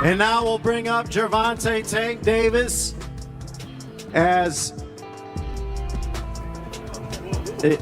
And now we'll bring up Gervonta Tank Davis as it.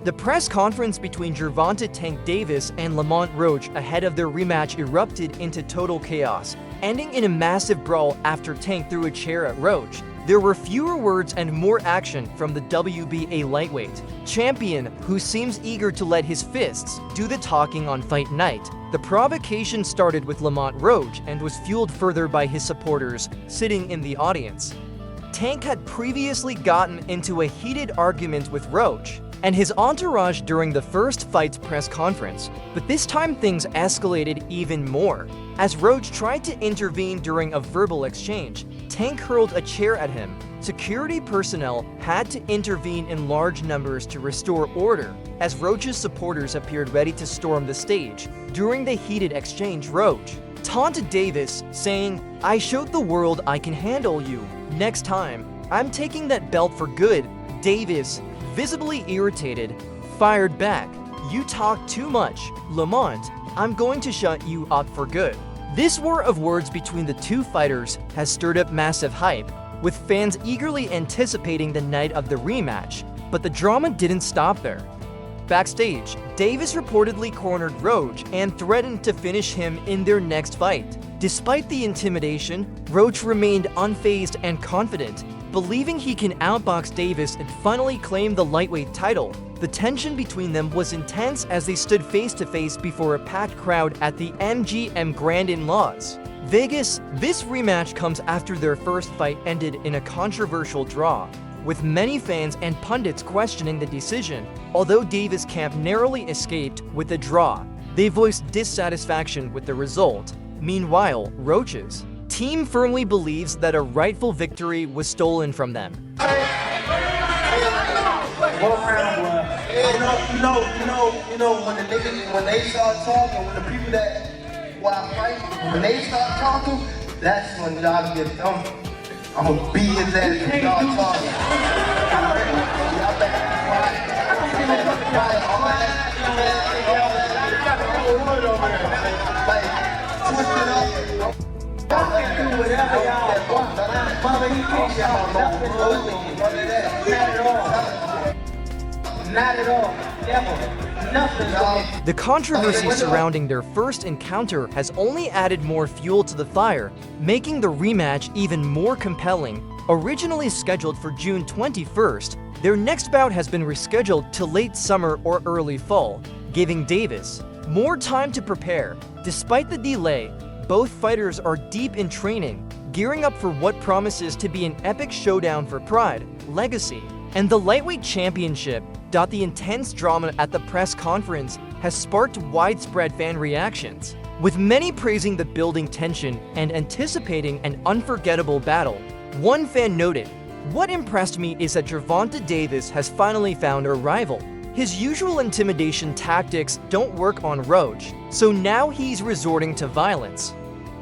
The press conference between Gervonta Tank Davis and Lamont Roach ahead of their rematch erupted into total chaos, ending in a massive brawl after Tank threw a chair at Roach. There were fewer words and more action from the WBA lightweight champion, who seems eager to let his fists do the talking on fight night. The provocation started with Lamont Roach and was fueled further by his supporters sitting in the audience. Tank had previously gotten into a heated argument with Roach and his entourage during the first fight's press conference, but this time things escalated even more. As Roach tried to intervene during a verbal exchange, Tank hurled a chair at him. Security personnel had to intervene in large numbers to restore order, as Roach's supporters appeared ready to storm the stage. During the heated exchange, Roach taunted Davis, saying, "I showed the world I can handle you. Next time, I'm taking that belt for good." Davis, visibly irritated, fired back, "You talk too much, Lamont. I'm going to shut you up for good." This war of words between the two fighters has stirred up massive hype, with fans eagerly anticipating the night of the rematch. But the drama didn't stop there. Backstage, Davis reportedly cornered Roach and threatened to finish him in their next fight. Despite the intimidation, Roach remained unfazed and confident, believing he can outbox Davis and finally claim the lightweight title. The tension between them was intense as they stood face to face before a packed crowd at the MGM Grand in Las Vegas. This rematch comes after their first fight ended in a controversial draw, with many fans and pundits questioning the decision. Although Davis' camp narrowly escaped with a draw, they voiced dissatisfaction with the result. Meanwhile, Roach's team firmly believes that a rightful victory was stolen from them. When they start talking, when the people that fight, when they start talking, that's when y'all get dumb. I'm gonna beat his ass if y'all talking. Y'all better be quiet. Not at all. The controversy surrounding their first encounter has only added more fuel to the fire, making the rematch even more compelling. Originally scheduled for June 21st, their next bout has been rescheduled to late summer or early fall, giving Davis more time to prepare. Despite the delay, both fighters are deep in training, gearing up for what promises to be an epic showdown for pride, legacy, and the lightweight championship. The intense drama at the press conference has sparked widespread fan reactions, with many praising the building tension and anticipating an unforgettable battle. One fan noted, "What impressed me is that Gervonta Davis has finally found a rival. His usual intimidation tactics don't work on Roach, so now he's resorting to violence.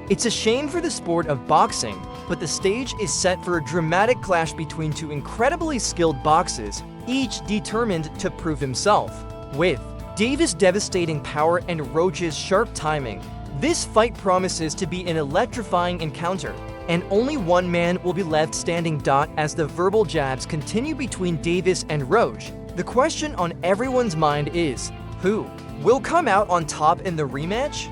It's a shame for the sport of boxing, but the stage is set for a dramatic clash between two incredibly skilled boxers, each determined to prove himself." With Davis' devastating power and Roach's sharp timing, this fight promises to be an electrifying encounter, and only one man will be left standing. As the verbal jabs continue between Davis and Roach, the question on everyone's mind is, who will come out on top in the rematch?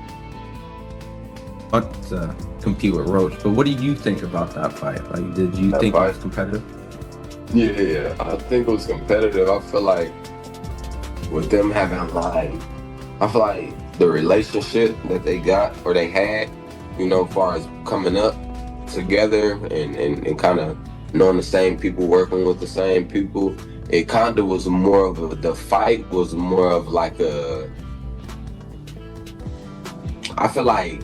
Want to compete with Roach, but what do you think about that fight? Like, did you think it was competitive? Yeah, I think it was competitive. I feel like with them having I feel like the relationship that they got or they had, as far as coming up together and kind of knowing the same people, working with the same people, it kind of was more of the fight was more of like I feel like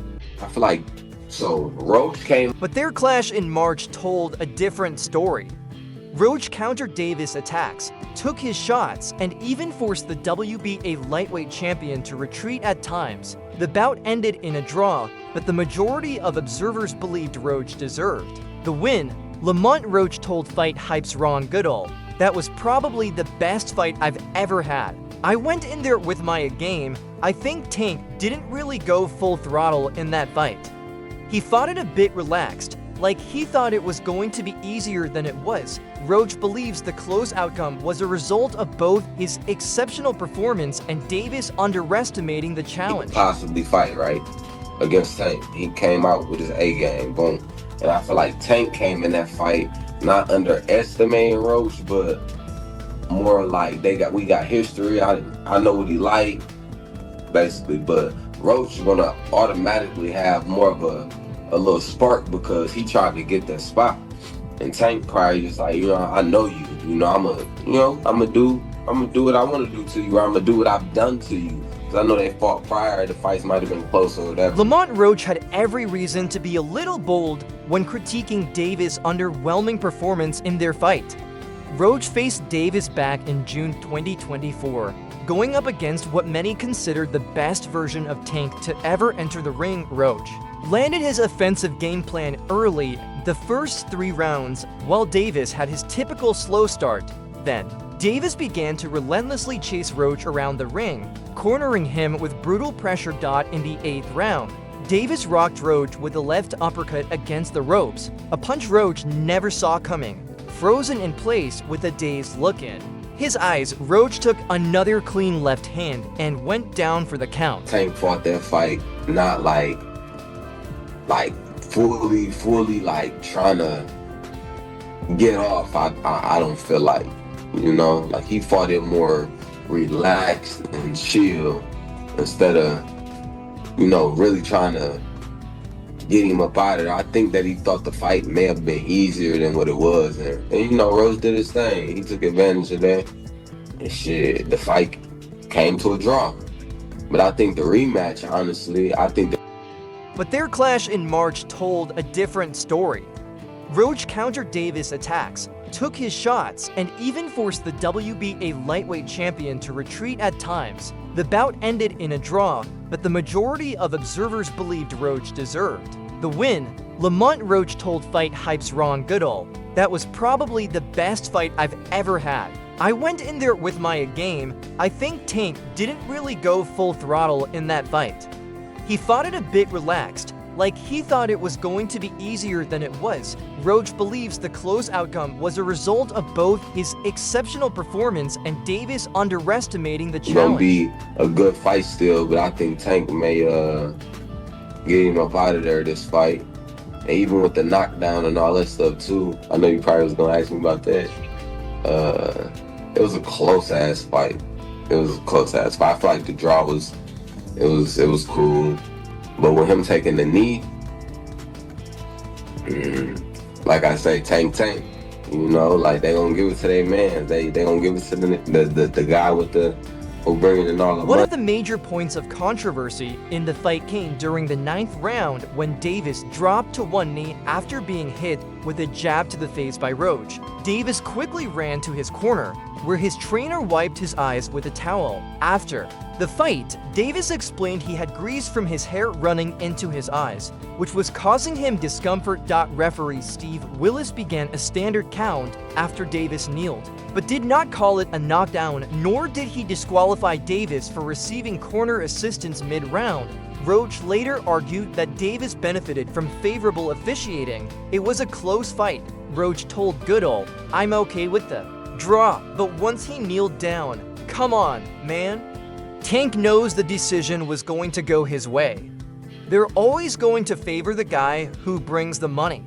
so Roach came. But their clash in March told a different story. Roach countered Davis' attacks, took his shots, and even forced the WBA lightweight champion to retreat at times. The bout ended in a draw, but the majority of observers believed Roach deserved the win. Lamont Roach told Fight Hype's Ron Goodall, "That was probably the best fight I've ever had. I went in there with my game. I think Tank didn't really go full throttle in that fight. He fought it a bit relaxed, like he thought it was going to be easier than it was." Roach believes the close outcome was a result of both his exceptional performance and Davis underestimating the He challenge. could possibly fight, right, against Tank. He came out with his A game, boom. And I feel like Tank came in that fight not underestimating Roach, but more like we got history. I know what he like, basically. But Roach is gonna automatically have more of a little spark because he tried to get that spot. And Tank probably just like, I know you. I'm gonna do what I want to do to you, or I'm gonna do what I've done to you. Because I know they fought prior, the fights might have been close or whatever. Lamont Roach had every reason to be a little bold when critiquing Davis' underwhelming performance in their fight. Roach faced Davis back in June 2024, going up against what many considered the best version of Tank to ever enter the ring. Roach landed his offensive game plan early, the first 3 rounds, while Davis had his typical slow start. Then, Davis began to relentlessly chase Roach around the ring, cornering him with brutal pressure. In the 8th round, Davis rocked Roach with a left uppercut against the ropes, a punch Roach never saw coming. Frozen in place with a dazed look in his eyes, Roach took another clean left hand and went down for the count. Tank fought that fight not like fully like trying to get off. I don't feel like, like he fought it more relaxed and chill instead of, really trying to get him up out of there. I think that he thought the fight may have been easier than what it was. And Roach did his thing. He took advantage of that. And shit, the fight came to a draw. But I think the rematch, honestly, But their clash in March told a different story. Roach countered Davis' attacks, took his shots, and even forced the WBA lightweight champion to retreat at times. The bout ended in a draw, but the majority of observers believed Roach deserved the win. Lamont Roach told Fight Hype's Ron Goodall, "That was probably the best fight I've ever had. I went in there with my game. I think Tank didn't really go full throttle in that fight. He fought it a bit relaxed, like he thought it was going to be easier than it was." Roach believes the close outcome was a result of both his exceptional performance and Davis underestimating the it's gonna challenge. be a good fight still, but I think Tank may get him up out of there this fight. And even with the knockdown and all that stuff too. I know you probably was gonna ask me about that. It was a close ass fight. I feel like the draw was cool. But with him taking the knee, like I say, Tank. Like they gonna give it to their man. They gonna give it to the guy with the bringing in all the One money. of the major points of controversy in the fight came during the 9th round when Davis dropped to one knee after being hit with a jab to the face by Roach. Davis quickly ran to his corner, where his trainer wiped his eyes with a towel. After the fight, Davis explained he had grease from his hair running into his eyes, which was causing him discomfort. Referee Steve Willis began a standard count after Davis kneeled, but did not call it a knockdown, nor did he disqualify Davis for receiving corner assistance mid-round. Roach later argued that Davis benefited from favorable officiating. "It was a close fight," Roach told Goodall. "I'm okay with the draw, but once he kneeled down, come on, man." Tank knows the decision was going to go his way. They're always going to favor the guy who brings the money.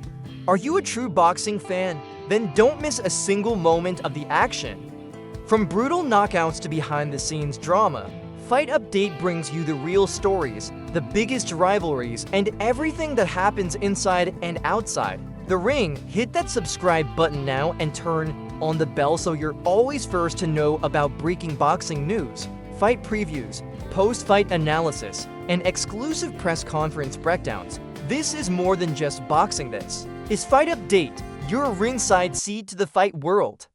Are you a true boxing fan? Then don't miss a single moment of the action. From brutal knockouts to behind-the-scenes drama, Fight Update brings you the real stories, the biggest rivalries, and everything that happens inside and outside the ring. Hit that subscribe button now and turn on the bell so you're always first to know about breaking boxing news, fight previews, post-fight analysis, and exclusive press conference breakdowns. This is more than just boxing. This is Fight Update, your ringside seat to the fight world.